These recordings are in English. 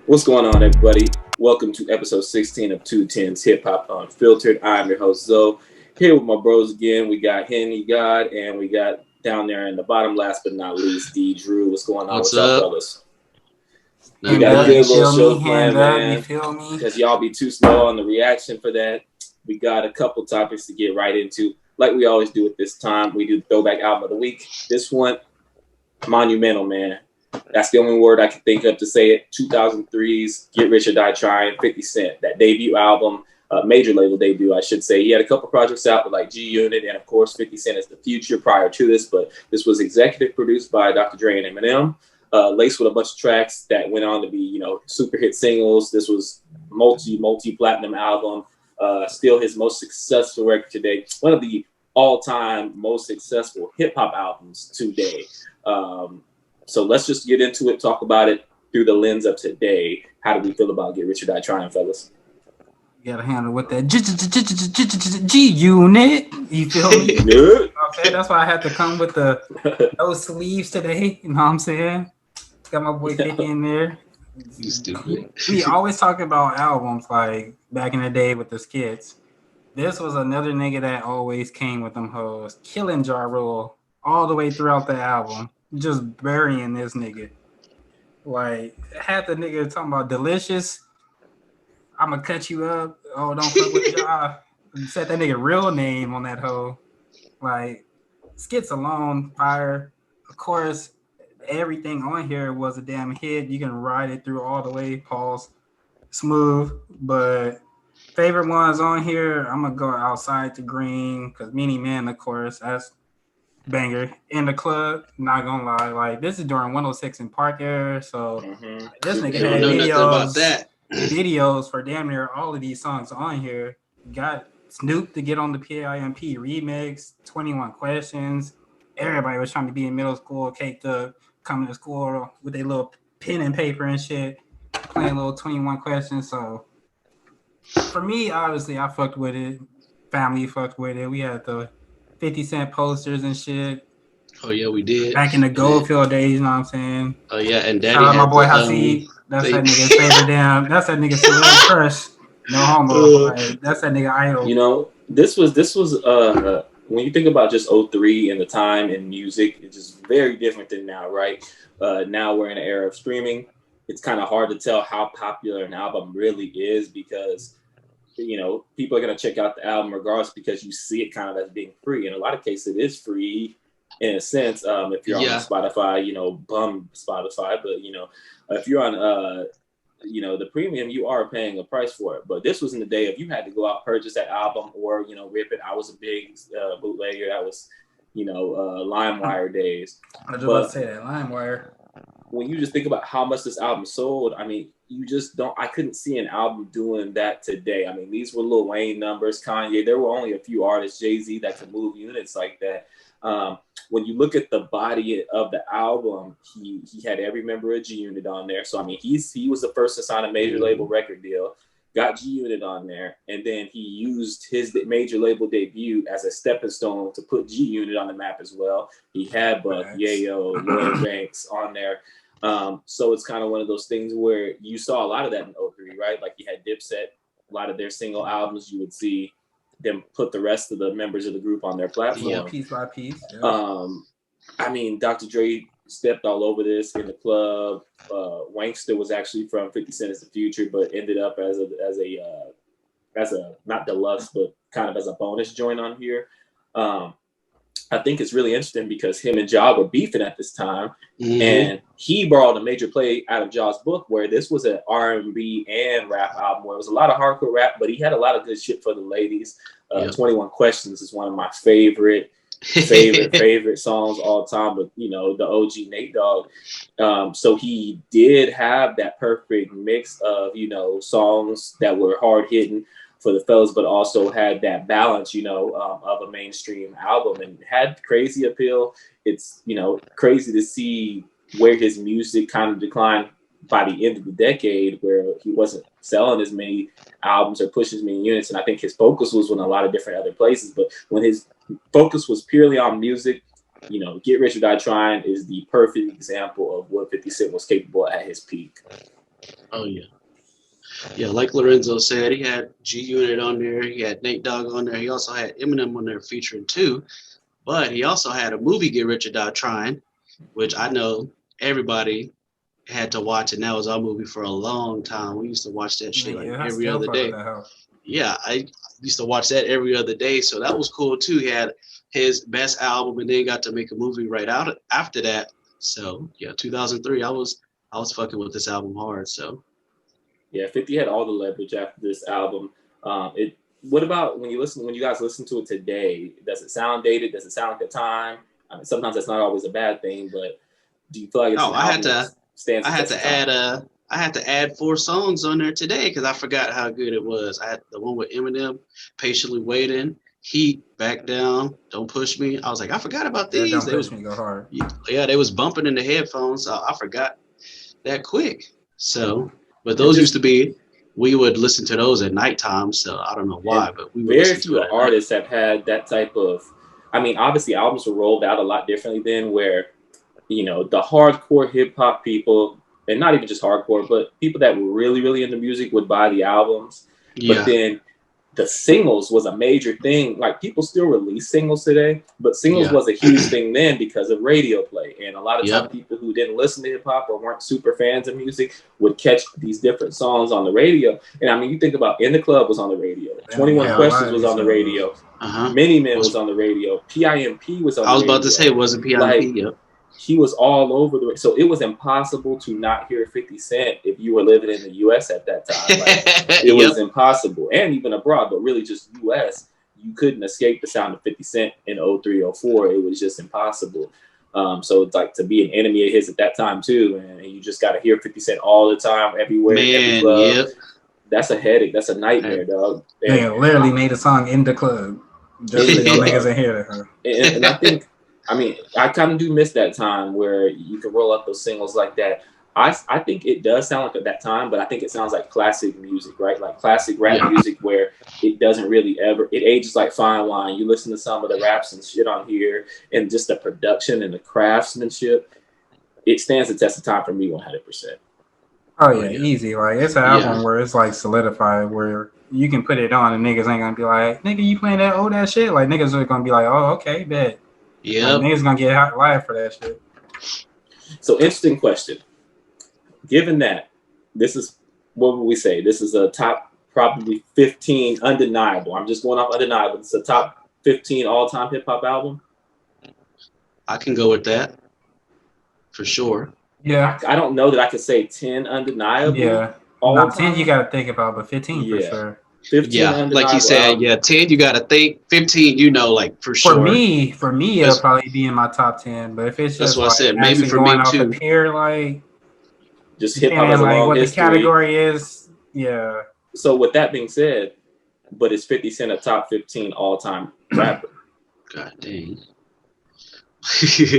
What's going on, everybody? Welcome to episode 16 of 10's Hip Hop Unfiltered. I'm your host, Zoe. Here with my bros again. We got Henny God, and we got down there in the bottom, last but not least, D.Drew. What's going on What's with y'all, up? fellas? We Hand got a up, good you little feel show me? planned, Hand up, you man, feel me? because y'all be too slow on the reaction for that. We got a couple topics to get right into. Like we always do at this time, we do the throwback album of the week. This one, monumental, man. That's the only word I can think of to say it. 2003's Get Rich or Die Trying, 50 Cent, that debut album, major label debut, I should say. He had a couple projects out with like G Unit, and of course 50 Cent is the future prior to this, but this was executive produced by Dr. Dre and Eminem, laced with a bunch of tracks that went on to be, super hit singles. This was multi-platinum album, still his most successful record today. One of the all-time most successful hip-hop albums today. So let's just get into it, talk about it through the lens of today. How do we feel about Get Rich or Die Trying, fellas? You gotta handle with that G unit. You feel me? Yeah. You know what I'm saying? That's why I had to come with no sleeves today. You know what I'm saying? Got my boy 50 in there. You stupid. We always talk about albums like back in the day with the skits. This was another nigga that always came with them hoes, killing Ja Rule all the way throughout the album, just burying this nigga. Like had the nigga talking about delicious. I'ma cut you up. Oh, don't fuck with Ja. Said that nigga real name on that hoe. Like skits alone, fire. Of course, everything on here was a damn hit. You can ride it through all the way, pause, smooth. But favorite ones on here, I'm gonna go outside to green because Mini Man, of course, that's banger. In the club, not gonna lie, like this is during 106 in Park era, so this nigga Don't had know nothing about that. videos for damn near all of these songs on here. Got Snoop to get on the PIMP remix, 21 Questions. Everybody was trying to be in middle school, caked up, coming to school with their little pen and paper and shit, playing little 21 Questions. So for me, obviously, I fucked with it. Family fucked with it. We had the 50 Cent posters and shit. Oh yeah, we did. Back in the And Goldfield days, you know what I'm saying? oh yeah, and Daddy Shout out had my boy the Hasid. That's that they- nigga's favorite damn. That's that nigga's celeb crush. No homo. Like, that's that nigga idol. This was when you think about just '03 and the time in music, it's just very different than now, right? Now we're in an era of streaming. It's kind of hard to tell how popular an album really is because people are going to check out the album regardless because you see it kind of as being free. In a lot of cases, it is free in a sense. If you're on Spotify, bum Spotify, but if you're on the premium, you are paying a price for it. But this was in the day of you had to go out, purchase that album or rip it. I was a big bootlegger. That was LimeWire days. I was just about to say that LimeWire. When you just think about how much this album sold, I mean, I couldn't see an album doing that today. I mean, these were Lil Wayne numbers, Kanye. There were only a few artists, Jay-Z, that could move units like that. When you look at the body of the album, he had every member of G Unit on there. So, I mean, he was the first to sign a major label record deal, got G Unit on there, and then he used his major label debut as a stepping stone to put G Unit on the map as well. He had Buck, Yayo, Lloyd Banks on there. So it's kind of one of those things where you saw a lot of that in '03, right? Like you had Dipset, a lot of their single albums, you would see them put the rest of the members of the group on their platform. Yeah, piece by piece. Yeah. I mean, Dr. Dre stepped all over this in the club. Wankster was actually from 50 Cent as the Future, but ended up as a not deluxe, but kind of as a bonus joint on here. I think it's really interesting because him and Ja were beefing at this time, and he borrowed a major play out of Ja's book, where this was an R&B and rap album where it was a lot of hardcore rap, but he had a lot of good shit for the ladies. 21 Questions is one of my favorite songs all time, but the OG Nate Dogg. So he did have that perfect mix of songs that were hard hitting for the fellas, but also had that balance, of a mainstream album and had crazy appeal. It's, crazy to see where his music kind of declined by the end of the decade, where he wasn't selling as many albums or pushing as many units. And I think his focus was in a lot of different other places. But when his focus was purely on music, Get Rich or Die Trying is the perfect example of what 50 Cent was capable at his peak. Oh yeah. Yeah, like Lorenzo said, he had G Unit on there. He had Nate Dogg on there. He also had Eminem on there featuring too. But he also had a movie, Get Rich or Die Trying, which I know everybody had to watch, and that was our movie for a long time. We used to watch that shit like Yeah, I every still other fuck with day. that hoe. Yeah, I used to watch that every other day, so that was cool too. He had his best album, and then got to make a movie right out after that. So yeah, 2003, I was fucking with this album hard. So Yeah, 50 had all the leverage after this album. It. What about when you guys listen to it today? Does it sound dated? Does it sound like the time? I mean, sometimes that's not always a bad thing, but do you feel like it's oh, an album that stands I the had test of to time? add 4 songs on there today because I forgot how good it was. I had the one with Eminem, Patiently Waiting, Heat, Back Down, Don't Push Me. I was like, I forgot about That these. don't push me go hard. Yeah, they was bumping in the headphones. So I forgot that quick. So, but And those used just to be, we would listen to those at nighttime. So I don't know and why, but we would very listen to few it at night. artists have had that type of. I mean, obviously, albums were rolled out a lot differently then, where the hardcore hip hop people, and not even just hardcore, but people that were really, really into music would buy the albums. But Yeah, then the singles was a major thing. Like people still release singles today, but singles yeah, was a huge thing then because of radio play. And a lot of times yep, people who didn't listen to hip hop or weren't super fans of music would catch these different songs on the radio. And I mean, you think about In the Club was on the radio, Damn, 21 yeah, a lot Questions of was these on the songs. radio, uh-huh. Many Men Was was on the radio, PIMP was on I the was about to radio. say, it wasn't Like, PIMP, yep. he was all over the. So it was impossible to not hear 50 Cent if you were living in the U.S. at that time. Like it Yep. was impossible, and even abroad, but really just U.S. You couldn't escape the sound of 50 Cent in 03, 04. It was just impossible. So it's like to be an enemy of his at that time too, and you just got to hear 50 Cent all the time, everywhere, in every Man, club. yep. That's a headache. That's a nightmare, dog. And, Nigga literally made a song in the club just so y'all niggas ain't hear it. and I think, I mean, I kind of do miss that time where you could roll up those singles like that. I think it does sound like at that time, but I think it sounds like classic music, right? Like classic rap Yeah. music where it doesn't really ever, it ages like fine wine. You listen to some of the raps and shit on here and just the production and the craftsmanship, it stands the test of time for me 100%. Oh yeah, easy. Like it's an Yeah. album where it's like solidified, where you can put it on and niggas ain't gonna be like, nigga, you playing that old ass shit. Like niggas are gonna be like, oh okay, bet. Yep. Like, niggas gonna get hot live for that shit. So interesting question. Given that, this is, what would we say? This is a top probably 15 undeniable. I'm just going off undeniable. It's a top 15 all-time hip-hop album. I can go with that for sure. Yeah. I don't know that I could say 10 undeniable. Yeah. All 10 you gotta think about, but 15 for Yeah. sure. 15 Yeah, undeniable like you said, album. yeah, 10 you gotta think, 15 you know, like for sure. For me, it'll That's- probably be in my top 10. But if it's That's just what I like said. Maybe actually for me going off too. a peer, like Just hip-hop has and a like long what history. the category is, yeah. So with that being said, but is 50 Cent a top 15 all-time rapper? God dang.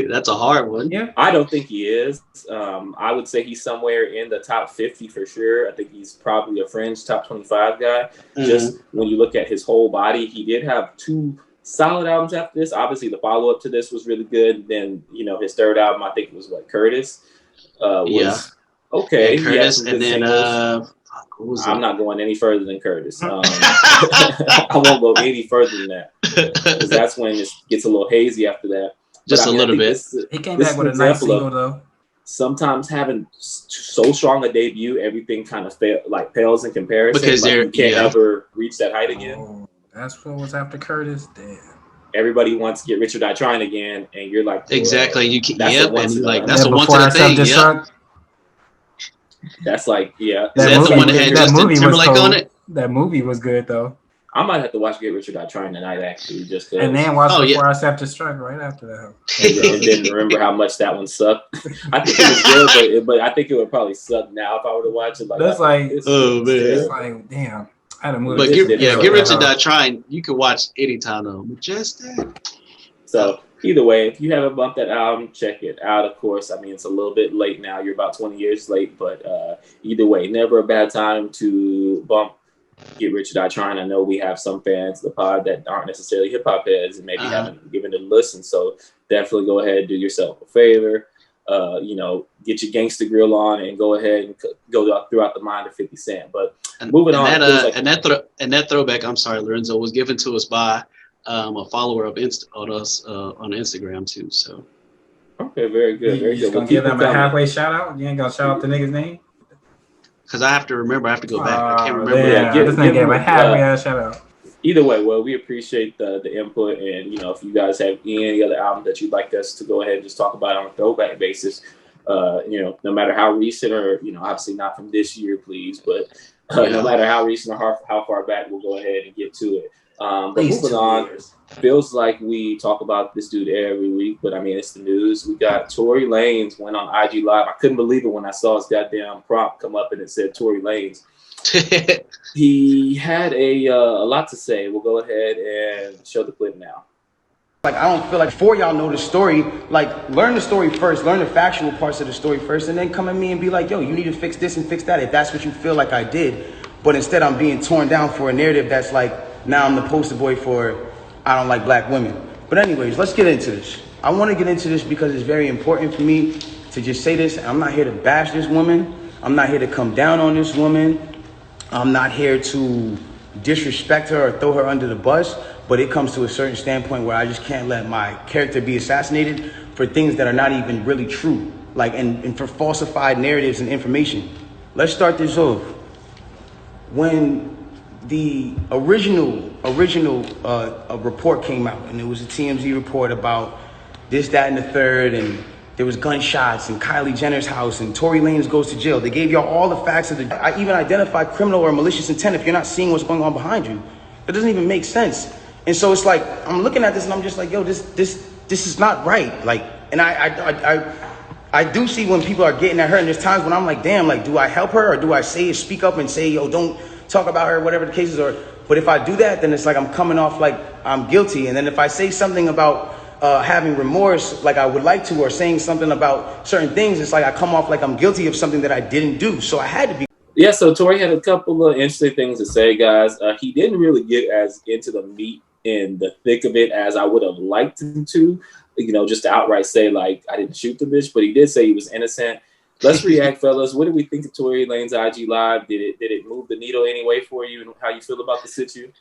That's a hard one. Yeah. I don't think he is. I would say he's somewhere in the top 50 for sure. I think he's probably a fringe top 25 guy. Mhm. Just when you look at his whole body, he did have 2 solid albums after this. Obviously, the follow-up to this was really good. Then, his third album, I think it was Curtis, was okay. Yeah, He had Curtis, some and good then singles. what was I'm not going any further than Curtis. I won't go any further than that because that's when it gets a little hazy after that. Just a little bit. He came this back is with an a nice example of single though. sometimes having so strong a debut, everything kind of pales in comparison. Because like you can't ever reach that height again. Oh, that's what was after Curtis. Damn. Everybody wants to get Rich or Die Trying again, and you're like, well, Exactly. You can, that's yep, a once and in like a- that's a Before once in a I thing. Yep. self-destruct, That's like, yeah. That That's the movie one that was- had that Justin movie was Timberlake cold. on it. That movie was good though. I might have to watch Get Rich or Die Trying tonight, actually, just because. And then watch Oh, yeah. Before I Self-Destruct right after that. and didn't remember how much that one sucked. I think it was good, but I think it would probably suck now if I were to watch it. Like, That's like- Oh, man. It's like, damn. I had a movie. But This Get didn't Rich or suck. Die Trying, you can watch anytime though. Majestic. So either way, if you haven't bumped that album, check it out. Of course, I mean it's a little bit late now. You're about 20 years late, but either way, never a bad time to bump Get Rich or Die Trying. I know we have some fans of the pod that aren't necessarily hip hop heads and maybe haven't given it a listen. So definitely go ahead and do yourself a favor. get your gangster grill on and go ahead and go throughout the mind of 50 Cent. But moving on, that throwback, I'm sorry, Lorenzo, was given to us by a follower of on Instagram too. So okay, very good, very good. Gonna give them a halfway shout out. You ain't gonna shout out the nigga's name because I have to remember. I have to go back. I can't remember. Yeah, this nigga gave a halfway shout out. Either way, well, we appreciate the input, and if you guys have any other album that you'd like us to go ahead and just talk about on a throwback basis, no matter how recent or obviously not from this year, please, but no matter how recent or how far back, we'll go ahead and get to it. But moving on, feels like we talk about this dude every week, but I mean it's the news. We got Tory Lanez went on IG Live. I couldn't believe it when I saw his goddamn prompt come up and it said Tory Lanez. He had a lot to say. We'll go ahead and show the clip now. Like, I don't feel like before y'all know the story, like, learn the story first, learn the factual parts of the story first, and then come at me and be like, yo, you need to fix this and fix that if that's what you feel like I did. But instead I'm being torn down for a narrative that's like, now I'm the poster boy for I don't like black women. But anyways, let's get into this. I want to get into this because it's very important for me to just say this. I'm not here to bash this woman. I'm not here to come down on this woman. I'm not here to disrespect her or throw her under the bus, but it comes to a certain standpoint where I just can't let my character be assassinated for things that are not even really true, like and for falsified narratives and information. Let's start this off. When the original report came out, and it was a TMZ report about this, that, and the third, and there was gunshots in Kylie Jenner's house, and Tory Lanez goes to jail. They gave y'all all the facts of I even identified criminal or malicious intent if you're not seeing what's going on behind you. It doesn't even make sense. And so it's like, I'm looking at this and I'm just like, yo, this is not right. Like, and I do see when people are getting at her, and there's times when I'm like, damn, like, do I help her or do I speak up and say, yo, don't talk about her, whatever the case is, but if I do that, then it's like I'm coming off like I'm guilty. And then if I say something about having remorse like I would like to, or saying something about certain things, it's like I come off like I'm guilty of something that I didn't do. So I had to be. Yeah, so Tory had a couple of interesting things to say, guys. He didn't really get as into the meat and the thick of it as I would have liked him to, just to outright say, like, I didn't shoot the bitch, but he did say he was innocent. Let's react, fellas. What do we think of Tory Lanez IG Live? Did it move the needle anyway for you, and how you feel about the situation?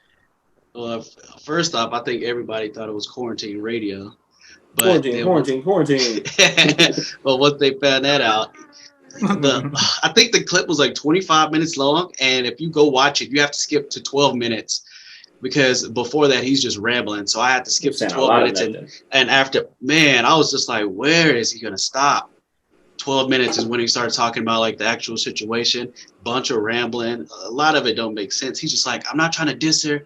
Well, first off, I think everybody thought it was quarantine radio. But quarantine. Well, once they found that out, I think the clip was like 25 minutes long, and if you go watch it, you have to skip to 12 minutes because before that he's just rambling. So I had to skip to 12 minutes, and after, man, I was just like, where is he gonna stop? 12 minutes is when he started talking about like the actual situation, bunch of rambling. A lot of it don't make sense. He's just like, I'm not trying to diss her,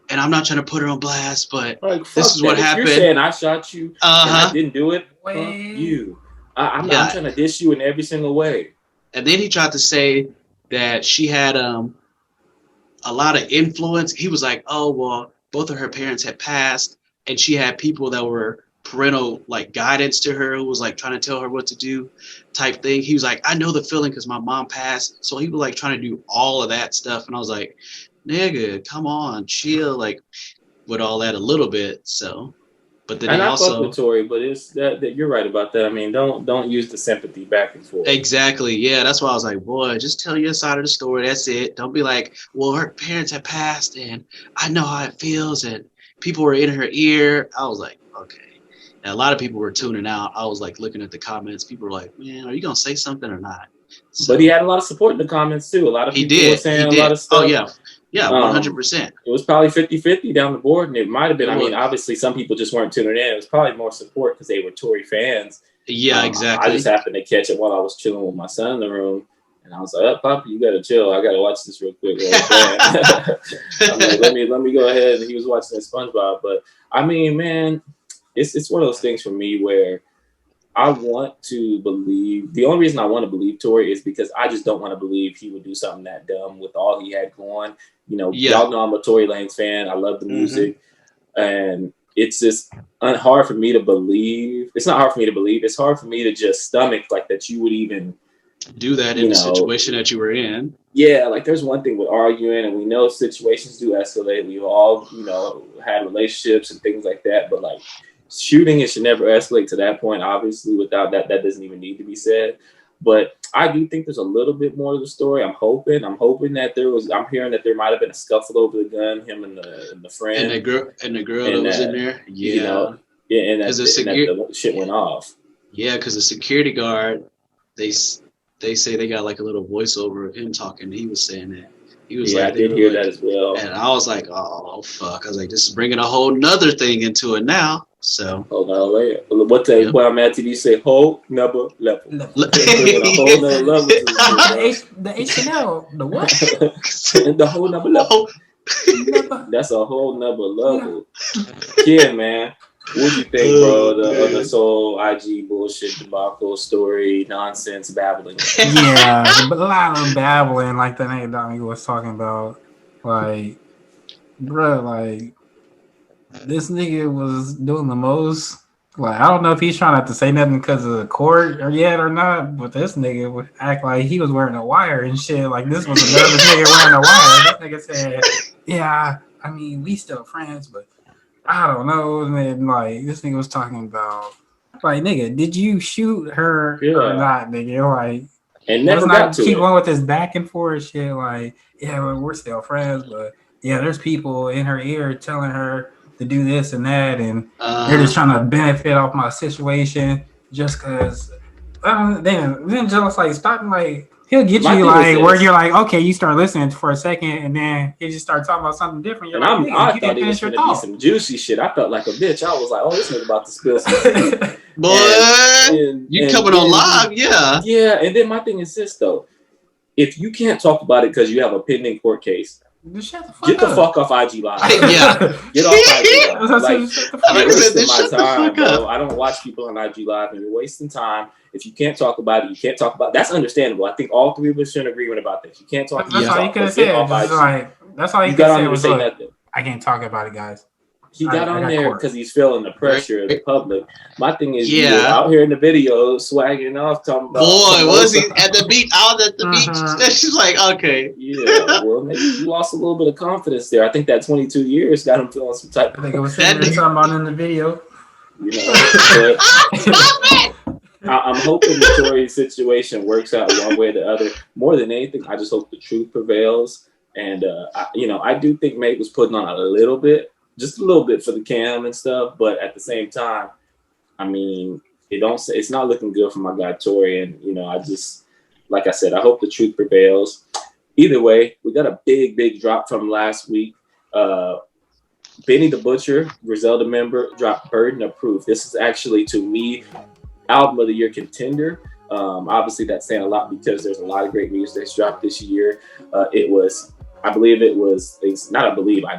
and I'm not trying to put her on blast, but like, this is what happened. You're saying I shot you and I didn't do it. Fuck you. I'm not trying to diss you in every single way. And then he tried to say that she had a lot of influence. He was like, oh, well, both of her parents had passed, and she had people that were parental like guidance to her, who was like trying to tell her what to do type thing. He was like, I know the feeling because my mom passed. So he was like trying to do all of that stuff. And I was like, nigga, come on, chill, like with all that a little bit. So, but then I fuck with Tory, but it's that you're right about that. I mean, don't use the sympathy back and forth. Exactly. Yeah, that's why I was like, boy, just tell your side of the story. That's it. Don't be like, well, her parents had passed and I know how it feels and people were in her ear. I was like, okay. And a lot of people were tuning out. I was like looking at the comments. People were like, man, are you gonna say something or not? So, but he had a lot of support in the comments too. A lot of people were saying a lot of stuff. Oh yeah. Yeah, 100%. It was probably 50-50 down the board, and it might have been. I mean, obviously, some people just weren't tuning in. It was probably more support because they were Tory fans. Yeah, exactly. I just happened to catch it while I was chilling with my son in the room, and I was like, "Oh, Papa, you gotta chill. I gotta watch this real quick." Let me go ahead. And he was watching SpongeBob, but I mean, man, it's one of those things for me where I want to believe. The only reason I want to believe Tory is because I just don't want to believe he would do something that dumb with all he had going. Y'all know I'm a Tory Lanez fan. I love the music. And it's just hard for me to believe. It's not hard for me to believe. It's hard for me to just stomach like that you would even do that in the situation that you were in. Yeah, like there's one thing with arguing, and we know situations do escalate. We've all, had relationships and things like that. But like, shooting, it should never escalate to that point. Obviously, without that doesn't even need to be said. But I do think there's a little bit more to the story. I'm hoping that I'm hearing that there might have been a scuffle over the gun, him and the friend. And the girl that was in there. Yeah. You know, yeah, and that the shit went off. Yeah, because the security guard, they say they got like a little voiceover of him talking. He was saying that. He was like, I did hear that as well. And I was like, oh, fuck. I was like, this is bringing a whole nother thing into it now. So. Hold on, wait. What I'm at TV say, whole number level. A whole nother level to the HNL, the what? The whole number level. That's a whole number level. Yeah, man. What do you think, bro? The whole IG bullshit debacle story, nonsense, babbling. Yeah, a lot of babbling, like the nigga Dominic was talking about. Like, bro, like this nigga was doing the most. Like, I don't know if he's trying not to say nothing because of the court or not, but this nigga would act like he was wearing a wire and shit. Like this was another nigga wearing a wire. This nigga said, "Yeah, I mean, we still friends, but." I don't know. And then, like, this nigga was talking about, like, nigga, did you shoot her or not, nigga? Like, and never got to keep going with this back and forth shit. Like, yeah, well, we're still friends, but yeah, there's people in her ear telling her to do this and that, and they're just trying to benefit off my situation just because. Then just like stop, like. He'll get you like where you're like, okay, you start listening for a second, and then he just start talking about something different. You're and like, I thought it was going to be some juicy shit. I felt like a bitch. I was like, oh, this nigga about to spill something. Boy, you coming on live, yeah. Yeah, and then my thing is this though: if you can't talk about it because you have a pending court case, get the fuck off IG Live. Yeah, get off IG Live. Like, you're wasting my time, bro. I don't watch people on IG Live, and you're wasting time. If you can't talk about it, you can't talk about it. That's understandable. I think all three of us are in agreement about this. You can't talk. That's all you could have said. That's all you could say was, look, I can't talk about it, guys. He got on there because he's feeling the pressure of the public. My thing is, you out here in the video swagging off, talking about. Boy, was he at the beach? Out at the beach? She's like, okay. Yeah, well, maybe you lost a little bit of confidence there. I think that 22 years got him feeling some type. I think it was something about in the video. You know, I'm hoping the Tory situation works out one way or the other. More than anything, I just hope the truth prevails. And I do think Meg was putting on a little bit. Just a little bit for the cam and stuff, but at the same time, I mean, it's not looking good for my guy Tory, and I just, like I said, I hope the truth prevails. Either way, we got a big drop from last week. Benny the Butcher, Griselda member, dropped Burden of Proof. This is actually, to me, album of the year contender. Obviously, that's saying a lot because there's a lot of great music that's dropped this year. I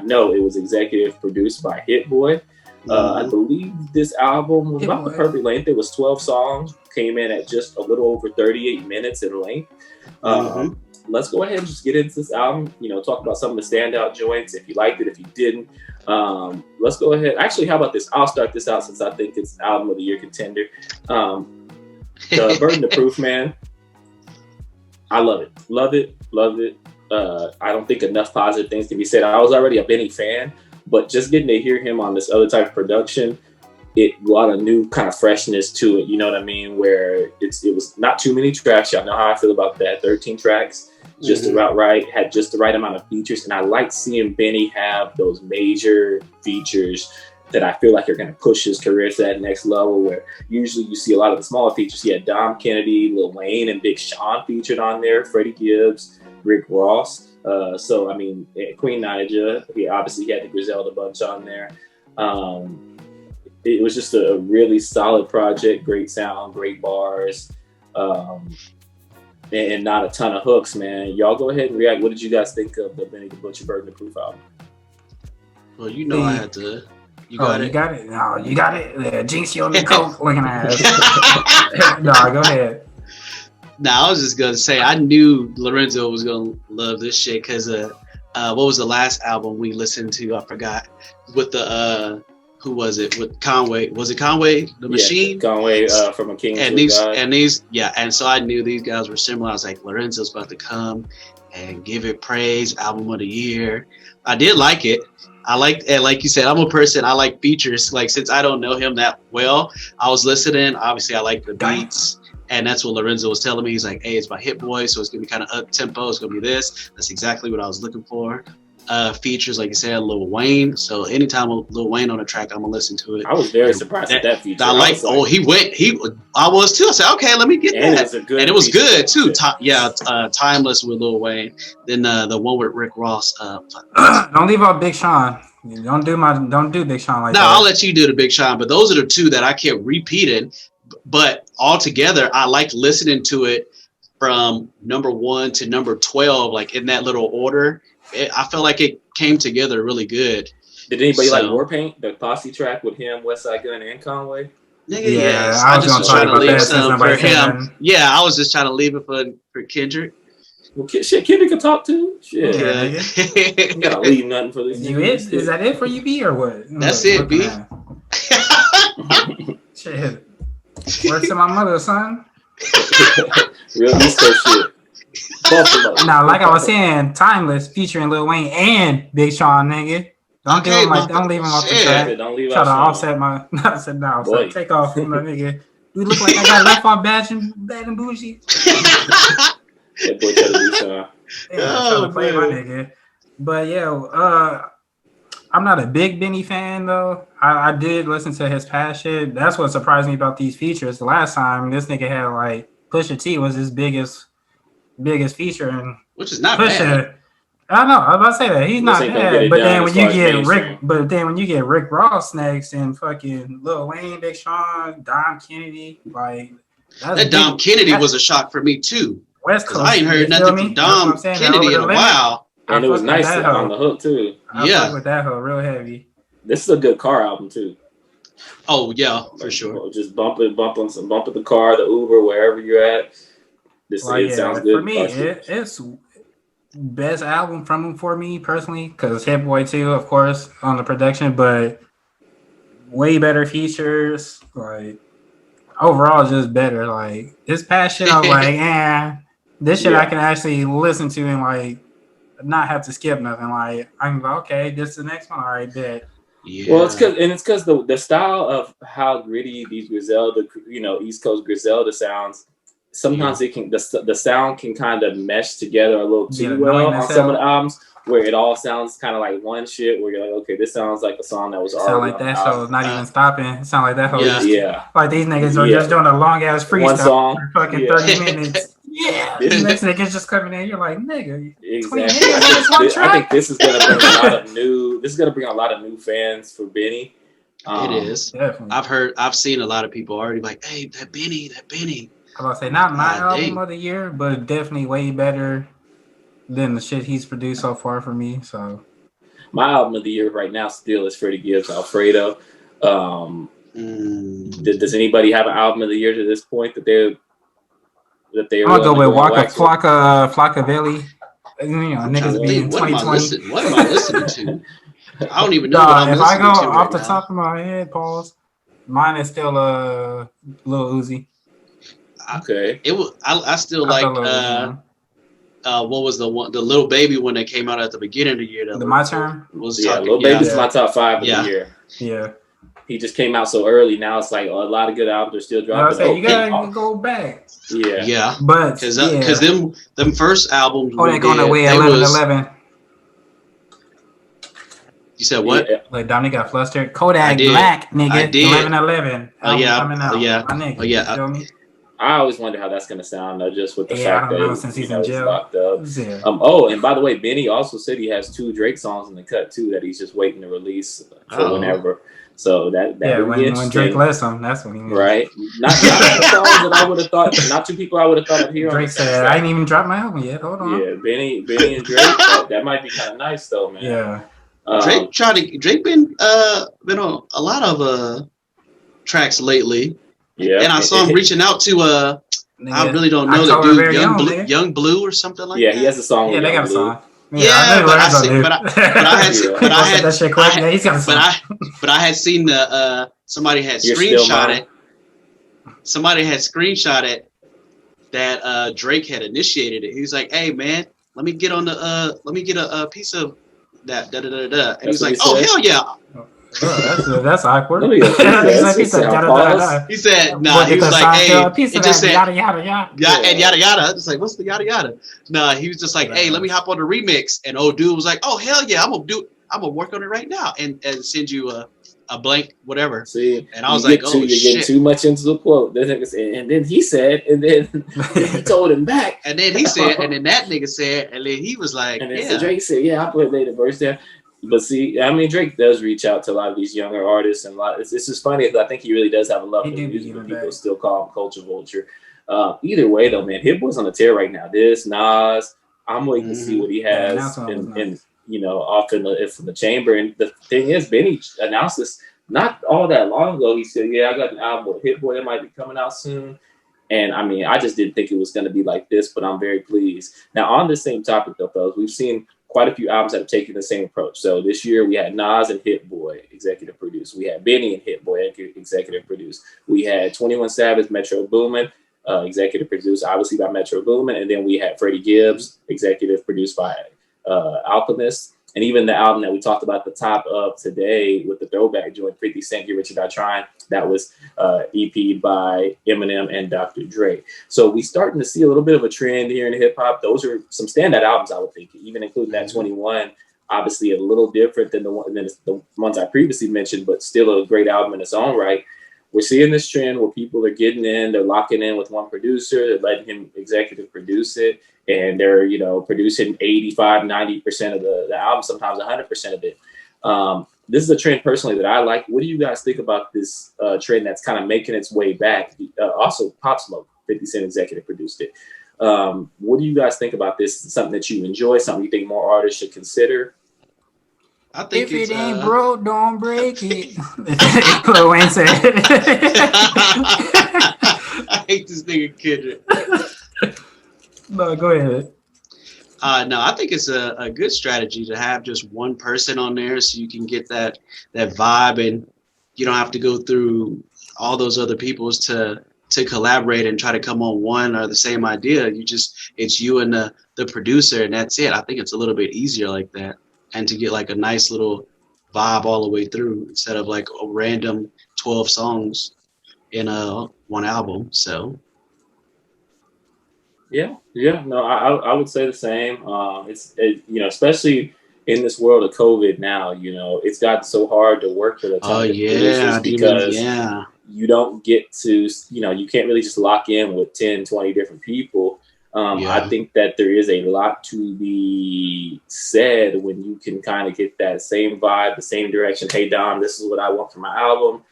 know it was executive produced by Hit Boy. I believe this album was about the perfect length. It was 12 songs, came in at just a little over 38 minutes in length. Let's go ahead and just get into this album, talk about some of the standout joints, if you liked it, if you didn't. Let's go ahead. Actually, how about this? I'll start this out since I think it's album of the year contender. The Burden of Proof, man. I love it. Love it. I don't think enough positive things can be said. I was already a Benny fan, but just getting to hear him on this other type of production, it brought a new kind of freshness to it. You know what I mean? Where it was not too many tracks. Y'all know how I feel about that. 13 tracks, just about right, had just the right amount of features. And I like seeing Benny have those major features that I feel like are going to push his career to that next level, where usually you see a lot of the smaller features. He had Dom Kennedy, Lil Wayne, and Big Sean featured on there, Freddie Gibbs, Rick Ross. So, I mean, Queen Naija, he obviously had the Griselda bunch on there. It was just a really solid project, great sound, great bars, and not a ton of hooks, man. Y'all go ahead and react. What did you guys think of the Benny the Butcher Burden of Proof album? Well, I had to. You got it? No, you got it. Yeah, Jinx, you on the coke looking ass. No, go ahead. I was just gonna say I knew Lorenzo was gonna love this shit because what was the last album we listened to? I forgot. With the who was it? With Conway. Was it Conway the Machine? Conway from A King. And these and so I knew these guys were similar. I was like, Lorenzo's about to come and give it praise. Album of the year. I did like it. And like you said, I'm a person. I like features. Like since I don't know him that well, I was listening. Obviously, I like the beats. And that's what Lorenzo was telling me. He's like, hey, it's by Hit Boy, so it's going to be kind of up-tempo. It's going to be this. That's exactly what I was looking for. Features, like you said, Lil Wayne. So anytime Lil Wayne on a track, I'm going to listen to it. I was very surprised at that feature. I was too. I said, okay, let me get that. And it was good, too. Timeless with Lil Wayne. Then the one with Rick Ross. Don't leave out Big Sean. Don't do Big Sean like that. No, I'll let you do the Big Sean. But those are the two that I kept repeating. But altogether, I liked listening to it from number 1 to number 12, like in that little order. I felt like it came together really good. Did anybody like Warpaint, the Posse track with him, Westside Gunn, and Conway? Yeah, I was just trying to leave some for him. Yeah, I was just trying to leave it for Kendrick. Well, shit, Kendrick can talk too. Shit, you gotta leave nothing for this. Is that it for you, B, or what? That's it, B. Shit. Works to my mother, son. Real East Coast shit. Buffalo. Now, like I was saying, Timeless featuring Lil Wayne and Big Sean, nigga. Don't leave him off the track. Don't leave Try to Sean. Offset my. I said no. So take off from the nigga. We look like I got left off bad and bougie. That boy try to do Sean. Trying to play my nigga. But yeah, I'm not a big Benny fan though. I did listen to his past shit. That's what surprised me about these features. The last time this nigga had like Pusha T was his biggest feature, and which is not Pusha. bad. I know. I was about to say that he's not bad, but then when you get Rick Ross next and fucking Lil Wayne, Big Sean, Dom Kennedy, like that Dom Kennedy was a shock for me too. West Coast, I ain't heard nothing from Dom Kennedy in a while. And it was nice on the hook too. I fuck with that hook real heavy. This is a good car album too. Oh yeah, for sure. Just bump the car, the Uber, wherever you're at. Sounds good. For me, it's best album from him for me personally, because Hit Boy too, of course, on the production, but way better features. Like overall, just better. Like his past shit, I was like, this shit I can actually listen to and like not have to skip nothing. Like I'm like, okay, this is the next one. All right, bet. Yeah. Well, it's because the style of how gritty these Griselda, East Coast Griselda sounds. Sometimes it can the sound can kind of mesh together a little too well on some of the albums, where it all sounds kind of like one shit. Where you're like, okay, this sounds like a song that was already. Sound like that show is not even stopping. It sound like that whole. Yeah. Like these niggas are just doing a long ass freestyle one song for fucking 30 minutes. Yeah, the next nigga's just coming in. You're like, nigga, exactly. I think this is gonna bring a lot of new. This is gonna bring a lot of new fans for Benny. It is. Definitely. I've seen a lot of people already like, hey, that Benny. I was gonna say not my album of the year, but definitely way better than the shit he's produced so far for me. So my album of the year right now still is Freddie Gibbs' Alfredo. Does anybody have an album of the year to this point that they're I'll go with Flockavelli. Niggas being 2020. What am I listening to? I don't even know what I'm listening to. If I go off the top of my head, pause. Mine is still Lil Uzi. Okay. I still like what was the one, the Lil Baby one that came out at the beginning of the year? My Turn? Lil Baby's my top 5 of the year. Yeah. He just came out so early. Now it's like a lot of good albums are still dropping. You gotta go back. Yeah. But because them first albums they're going away 11-11. You said what? Yeah. Like Dominic got flustered. Kodak Black, nigga. 11-11. Coming out. You feel me? I always wonder how that's gonna sound though, just with the fact that since he's in jail. Locked up. And by the way, Benny also said he has 2 Drake songs in the cut too that he's just waiting to release for whenever. So that when Drake lets him, that's when he means. Right. Not the songs that I would have thought. Not 2 people I would have thought I'd hear. Drake said, "I ain't even dropped my album yet. Hold on." Yeah, Benny and Drake. That might be kind of nice though, man. Yeah. Drake been on a lot of tracks lately. Yeah, and I saw him reaching out to I really don't know the dude, Young Blue or something like that. Yeah, he has a song. Yeah, they got a song. But I had seen somebody had screenshot it. Somebody had screenshot it that Drake had initiated it. He was like, "Hey man, let me get on the let me get a piece of that da da da da. And he's That's what like, he oh said? hell yeah. that's awkward. Let me get a piece of that. He said, He said, da, da, da, pause. da. He said, nah. What, He get was the like, hey, a piece it of just that, said yada yada yada. yeah and yada yada. It's like, what's the yada yada? Nah, he was just like, hey, let me hop on the remix. And old dude was like, oh hell yeah, I'm gonna work on it right now and send you a blank whatever. See, and I was like, oh you're shit. getting too much into the quote. And then he said, and then he told him back. And then he said, and then that nigga said, and then he was like, and then yeah. So Drake said, yeah, I put later verse there. But see, I mean, Drake does reach out to a lot of these younger artists, and it's just funny because I think he really does have a love for music, but people still call him culture vulture. Either way, though, man, Hit Boy's on the tear right now. This Nas, I'm waiting to see what he has, in you know, off in the chamber. And the thing is, Benny announced this not all that long ago. He said, yeah, I got an album with Hit Boy that might be coming out soon. And I mean, I just didn't think it was going to be like this, but I'm very pleased. Now, on the same topic, though, fellas, we've seen quite a few albums that have taken the same approach. So this year we had Nas and Hit Boy executive produced. We had Benny and Hit Boy executive produced. We had 21 Savage, Metro Boomin, executive produced, obviously by Metro Boomin. And then we had Freddie Gibbs, executive produced by Alchemist. And even the album that we talked about at the top of today with the throwback joint, 50 Cent, Get Rich or Die Trying, that was EP by Eminem and Dr. Dre. So we starting to see a little bit of a trend here in hip hop. Those are some standout albums, I would think, even including that 21. Obviously a little different than the ones I previously mentioned, but still a great album in its own right. We're seeing this trend where people are getting in, they're locking in with one producer, they're letting him executive produce it, and they're, you know, producing 85, 90% of the album, sometimes 100% of it. This is a trend personally that I like. What do you guys think about this trend that's kind of making its way back? Also, Pop Smoke, 50 Cent executive produced it. What do you guys think about this? Is it something that you enjoy, something you think more artists should consider? I think if it ain't broke, don't break it. Lil Wayne said. I hate this nigga Kendrick. No, go ahead. No, I think it's a good strategy to have just one person on there so you can get that vibe, and you don't have to go through all those other people's to collaborate and try to come on one or the same idea. It's you and the producer, and that's it. I think it's a little bit easier like that, and to get like a nice little vibe all the way through instead of like a random 12 songs in one album. So yeah, no, I would say the same. You know, especially in this world of COVID now, you know, it's gotten so hard to work with a ton of producers because you don't get to, you know, you can't really just lock in with 10, 20 different people. I think that there is a lot to be said when you can kind of get that same vibe, the same direction. Hey, Dom, this is what I want for my album.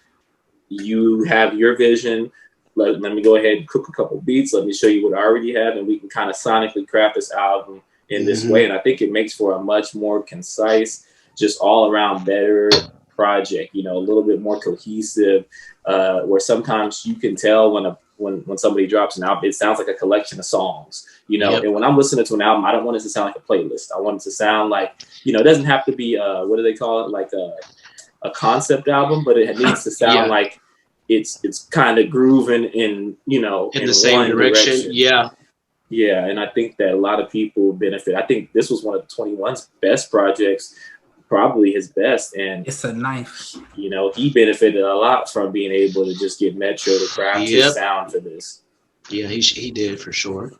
You have your vision. Let me go ahead and cook a couple beats. Let me show you what I already have, and we can kind of sonically craft this album in this way. And I think it makes for a much more concise, just all around better project, you know, a little bit more cohesive, where sometimes you can tell when somebody drops an album, it sounds like a collection of songs, you know. And when I'm listening to an album, I don't want it to sound like a playlist. I want it to sound like, you know, it doesn't have to be what do they call it, like a concept album, but it needs to sound like it's kind of grooving in, you know, in the same direction. Yeah, and I think that a lot of people benefit. I think this was one of 21's best projects, probably his best, and it's a knife. You know, he benefited a lot from being able to just get Metro to craft his sound for this. Yeah, he did for sure.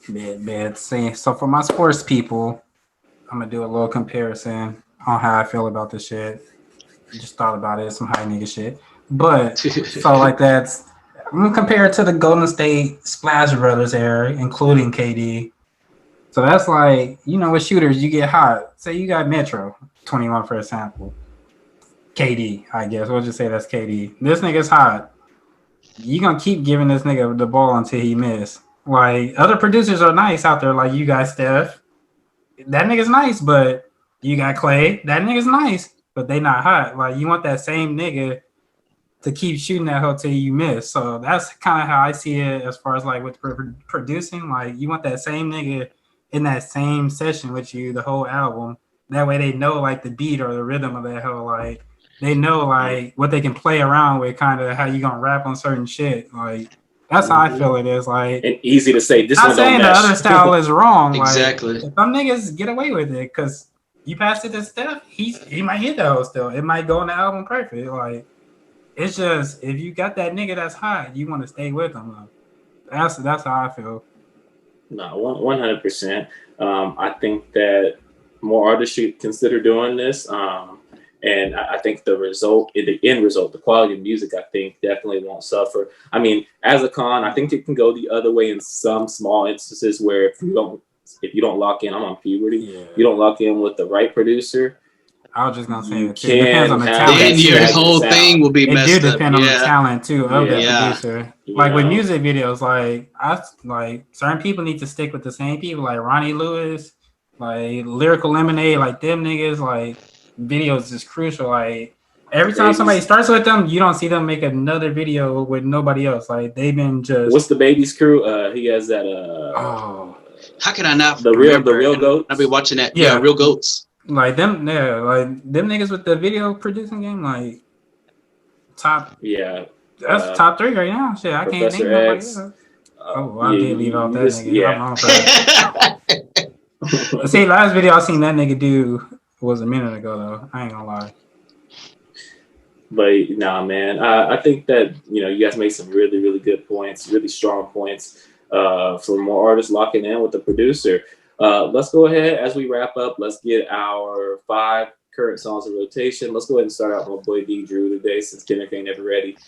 Man, so for my sports people, I'm gonna do a little comparison on how I feel about this shit. Just thought about it, some high nigga shit. But so like that's, I'm gonna compare it to the Golden State Splash Brothers era, including KD. So that's like, you know, with shooters, you get hot. Say you got Metro, 21 for example. KD, I guess. We'll just say that's KD. This nigga's hot. You gonna keep giving this nigga the ball until he miss. Like, other producers are nice out there, like you got Steph. That nigga's nice, but you got Clay. That nigga's nice, but they not hot. Like, you want that same nigga to keep shooting that hoe till you miss. So that's kind of how I see it as far as like with producing. Like, you want that same nigga in that same session with you the whole album. That way they know like the beat or the rhythm of that hoe. Like, they know like what they can play around with, kind of how you gonna rap on certain shit. Like, That's how I feel it is. Like, and easy to say. This not one saying don't the mesh. other style is wrong. Exactly. Like, if some niggas get away with it, because you passed it to Steph, he might hit that hoe still. It might go on the album perfect. Like, it's just if you got that nigga that's hot, you want to stay with him. Like, that's how I feel. No, 100%. I think that more artists should consider doing this. And I think the end result, the quality of music, I think definitely won't suffer. I mean, as a con, I think it can go the other way in some small instances where if you don't lock in, I'm on puberty. Yeah. You don't lock in with the right producer. I was just gonna say it can depends on the talent. Then your whole thing will be It messed do up. depend on the talent too of that Yeah. producer. Like with music videos, like certain people need to stick with the same people, like Ronnie Lewis, like Lyrical Lemonade, like them niggas. Like videos is crucial. Like every time somebody starts with them, you don't see them make another video with nobody else. Like they've been just. What's the Baby's crew? He has that. How can I not the remember? real goats? I've been watching that. Yeah, Real Goats. Like them, like them niggas with the video producing game, like top. Yeah, that's top 3 right now. Shit, I can't think of nobody else. I did leave out that nigga. Yeah. I'm wrong for that. See, last video I seen that nigga do was a minute ago though. I ain't gonna lie. But nah, man, I think that you guys made some really, really good points, really strong points for more artists locking in with the producer. Let's go ahead as we wrap up. Let's get our 5 current songs in rotation. Let's go ahead and start out with my boy D.Drew today, since Kenneth ain't never ready.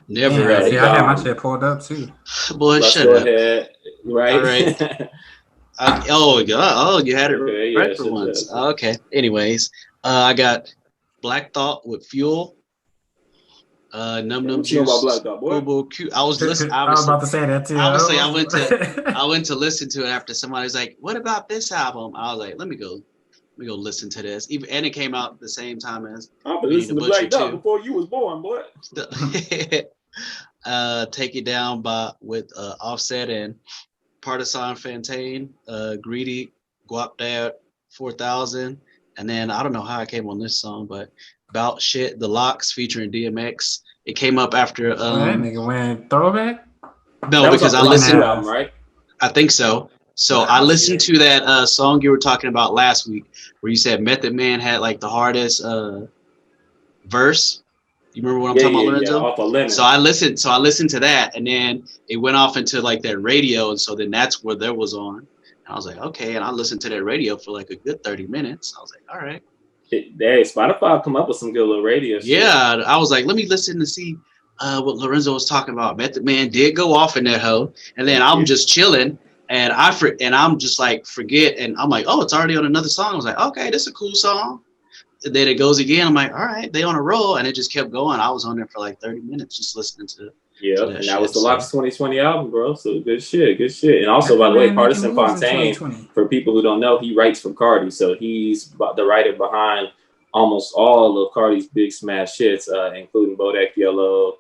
Never ready. See, I had my shit pulled up too. Boy, let's shut go up. ahead. Right. All right. You had it right for once. Okay. Anyways, I got Black Thought with Fuel. Num Num Juice. Black Thought, boy. I was listening. I was about to say that too. Obviously, I went to listen to it after somebody was like, "What about this album?" I was like, "Let me go listen to this." And it came out the same time as I've been listening to Black Thought before you was born, boy. Take It Down with Offset and Partisan Fontaine, Greedy, Guap Dad 4000, and then I don't know how I came on this song, but About Shit, The Locks featuring DMX. It came up after that nigga went throwback? No, because I listened album, right? I think so. So I listened to that song you were talking about last week where you said Method Man had like the hardest verse. You remember what I'm talking about, Lorenzo? Yeah, off of Lemon. So I listened to that, and then it went off into like that radio, and so then that's where there was on. And I was like, okay, and I listened to that radio for like a good 30 minutes. I was like, all right. Hey, Spotify come up with some good little radio shit. Yeah, I was like, let me listen to see what Lorenzo was talking about. Method Man did go off in that hoe, and then I'm just chilling, and I'm just like forget, and I'm like, oh, it's already on another song. I was like, okay, this is a cool song. And then it goes again. I'm like, all right, they on a roll, and it just kept going. I was on there for like 30 minutes just listening to. Yeah, and that was the Locks 2020 album, bro. So good shit. And also, by the way, Partisan Fontaine, for people who don't know, he writes for Cardi. So he's the writer behind almost all of Cardi's big smash hits, including Bodak Yellow.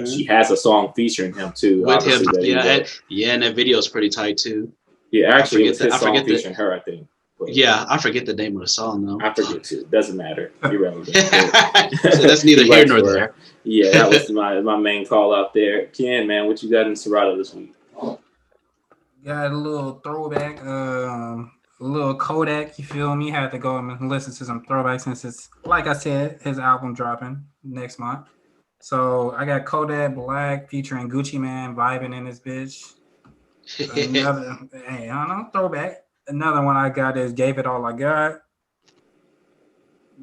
She has a song featuring him too. With him, and that video is pretty tight too. Yeah, actually, it's his song featuring her, I think. But, yeah, I forget the name of the song though. I forget too. Doesn't matter. Irrelevant. So that's neither here nor there. Yeah, that was my main call out there. Ken, man, what you got in Serato this week? Got a little throwback, a little Kodak. You feel me? Had to go and listen to some throwbacks since it's, like I said, his album dropping next month. So I got Kodak Black featuring Gucci Man vibing in this bitch. Another, hey, I don't know, throwback. Another one I got is Gave It All I Got.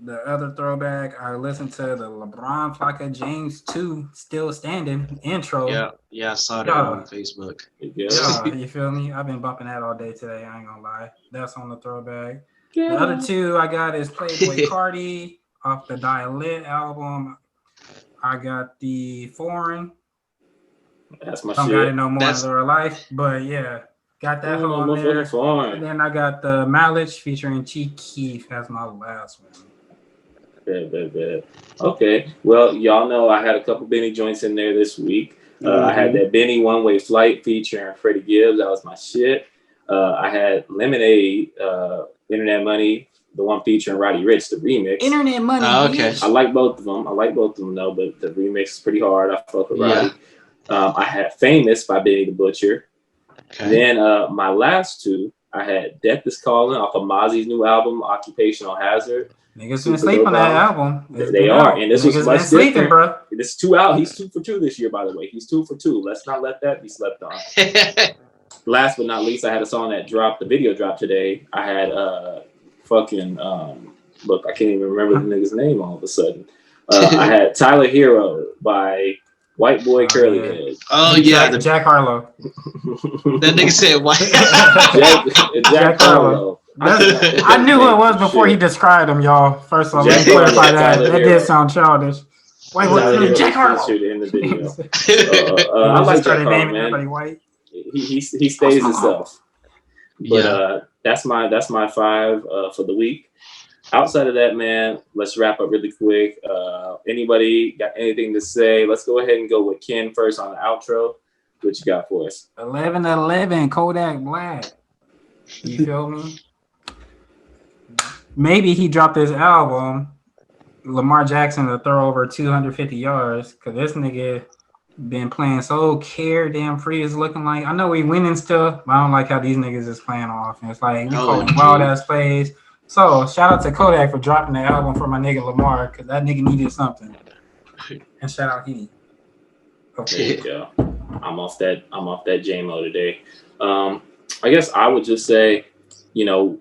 The other throwback, I listened to the LeBron Flocka James 2 Still Standing intro. Yeah, I saw that on Facebook. Yeah, you feel me? I've been bumping that all day today. I ain't gonna lie. That's on the throwback. The other 2 I got is Playboy Cardi off the Dialect album. I got the Foreign. That's my Don't shit. got it no more in real life, but yeah. Got that whole on there. And then I got the Mileage featuring Chief Keef as my last one. Bad. Okay. Well, y'all know I had a couple Benny joints in there this week. I had that Benny One Way Flight featuring Freddie Gibbs. That was my shit. I had Lemonade, Internet Money, the one featuring Roddy Ricch, the remix. Internet Money. Okay. I like both of them. Though, but the remix is pretty hard. I fuck with Roddy. I had Famous by Benny the Butcher. Okay. Then my last two, I had Death is Calling off of Mozzie's new album, Occupational Hazard. Niggas been sleeping on that album. They are. And this was much been sleeping, different. bro. This is 2 out. He's 2 for 2 this year, by the way. He's 2 for 2. Let's not let that be slept on. Last but not least, I had a song that dropped, the video dropped today. I had look, I can't even remember the nigga's name all of a sudden. I had Tyler Hero by White Boy Curly Head. Oh yeah, Jack Harlow. That nigga said white. Jack Harlow. I knew who it was before he described him, y'all. First of all, let me clarify that. That did sound childish. Wait, what's Jack Harlow? In the video. I like Jack Harlow, man. White. He stays himself. But that's my 5 for the week. Outside of that, man, let's wrap up really quick. Anybody got anything to say? Let's go ahead and go with Ken first on the outro. What you got for us? 11/11 Kodak Black. You feel me? Maybe he dropped this album, Lamar Jackson, to throw over 250 yards, because this nigga been playing so damn free. Is looking like, I know we winning still, but I don't like how these niggas is playing on offense. Like, we calling wild ass plays. So shout out to Kodak for dropping the album for my nigga Lamar, because that nigga needed something. And shout out Henny. Okay. There you go. I'm off that J-Mo today. I guess I would just say, you know,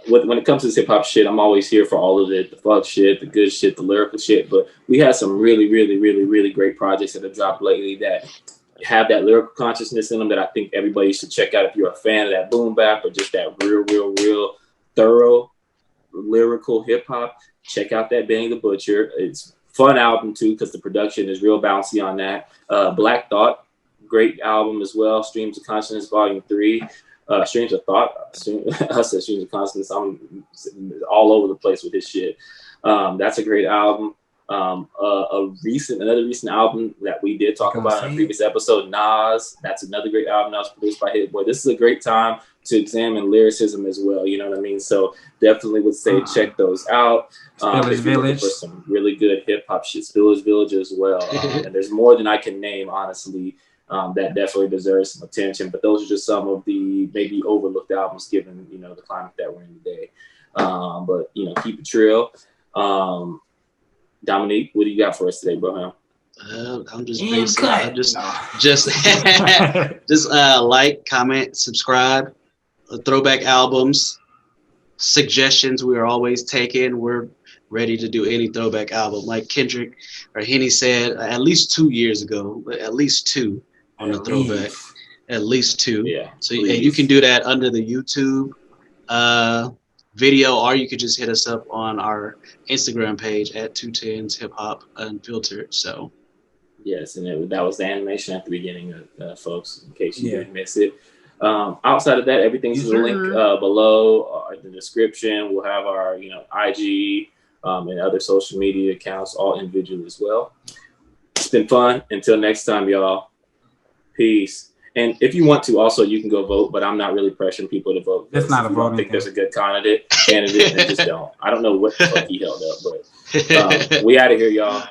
when it comes to this hip hop shit, I'm always here for all of it, the fuck shit, the good shit, the lyrical shit. But we had some really, really, really, really great projects that have dropped lately that have that lyrical consciousness in them that I think everybody should check out if you're a fan of that boom bap or just that real thorough lyrical hip hop. Check out that Benny the Butcher. It's fun album too because the production is real bouncy on that. Black Thought, great album as well. Streams of Consciousness Volume 3. Streams of Thought. I said Streams of Consciousness. I'm all over the place with this shit. That's a great album. Another recent album that we did talk about in a previous episode, Nas. That's another great album that was produced by Hit Boy. This is a great time to examine lyricism as well. You know what I mean? So definitely would say check those out. Spillage Village for some really good hip hop shit. Spillage Village as well. And there's more than I can name, honestly. That definitely deserves some attention. But those are just some of the maybe overlooked albums given, you know, the climate that we're in today. But, you know, keep it real. Dominique, what do you got for us today, bro? I'm just basic. Just like, comment, subscribe. Throwback albums, suggestions we are always taking. We're ready to do any throwback album. Like Kendrick or Henny said, at least 2 years ago, but at least 2 on the throwback. At least 2. Yeah. So and you can do that under the YouTube video, or you could just hit us up on our Instagram page at 10's Hip Hop Unfiltered. So yes, and that was the animation at the beginning, folks, in case you didn't miss it. Outside of that, everything's in the link below in the description. We'll have our, you know, IG and other social media accounts, all individual as well. It's been fun. Until next time, y'all. Peace. And if you want to, also, you can go vote, but I'm not really pressuring people to vote. It's not a voting. I think there's a good candidate, and just don't. I don't know what the fuck he held up, but we out of here, y'all.